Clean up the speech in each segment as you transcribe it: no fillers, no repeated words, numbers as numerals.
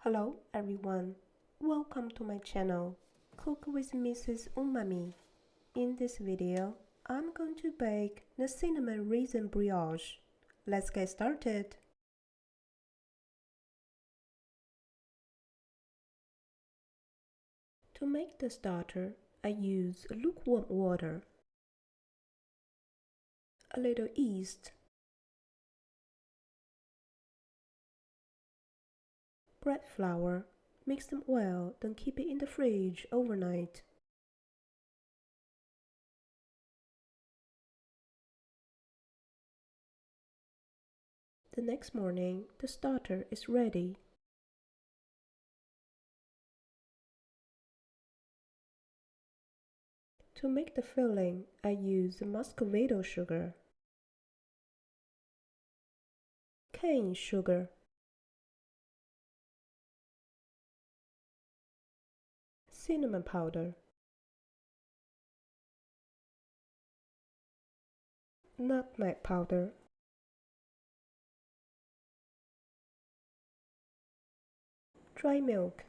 Hello everyone, welcome to my channel, Cook with Mrs. Umami. In this video, I'm going to bake the Cinnamon Raisin Brioche. Let's get started. To make the starter, I use lukewarm water, a little yeast, bread flour, mix them well, then keep it in the fridge overnight. The next morning, the starter is ready. To make the filling, I use Muscovado sugar, cane sugar, cinnamon powder, nutmeg powder, dry milk,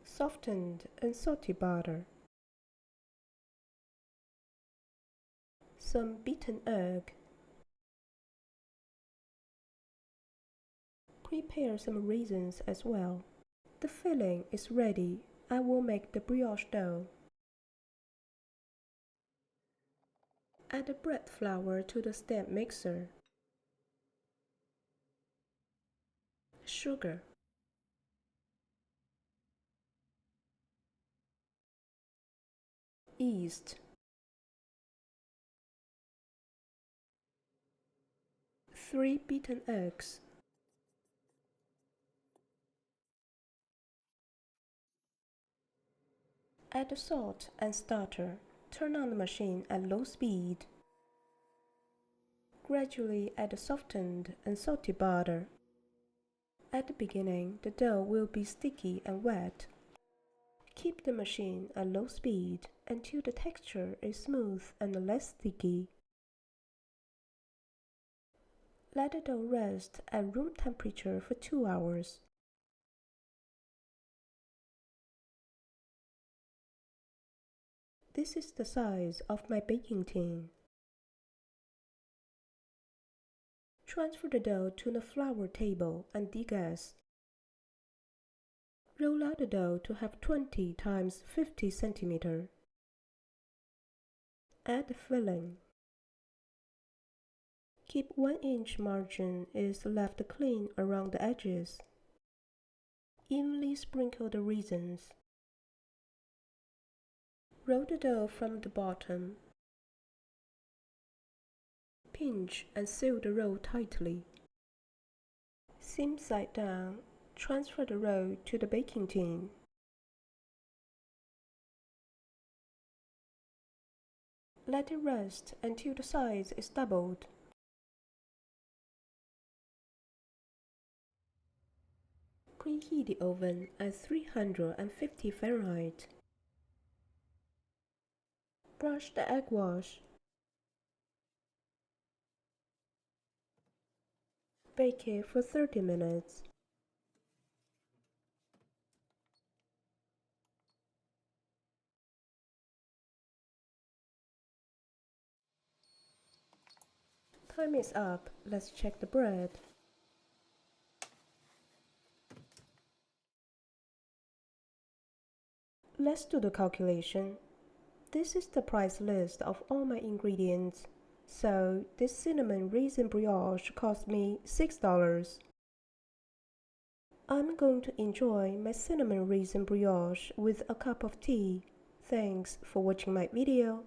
softened unsalted butter, some beaten egg. Prepare some raisins as well. The filling is ready. I will make the brioche dough. Add the bread flour to the stand mixer. Sugar. Yeast. 3 beaten eggs. Add the salt and starter. Turn on the machine at low speed. Gradually add the softened and salted butter. At the beginning, the dough will be sticky and wet. Keep the machine at low speed until the texture is smooth and less sticky. Let the dough rest at room temperature for 2 hours. This is the size of my baking tin. Transfer the dough to the flour table and degas. Roll out the dough to have 20 × 50 cm. Add the filling. Keep 1-inch margin is left clean around the edges. Evenly sprinkle the raisins. Roll the dough from the bottom. Pinch and seal the roll tightly. Seam side down. Transfer the roll to the baking tin. Let it rest until the size is doubled. Preheat the oven at 350 Fahrenheit. Brush the egg wash. Bake it for 30 minutes. Time is up. Let's check the bread. Let's do the calculation. This is the price list of all my ingredients. So this cinnamon raisin brioche cost me $6. I'm going to enjoy my cinnamon raisin brioche with a cup of tea. Thanks for watching my video.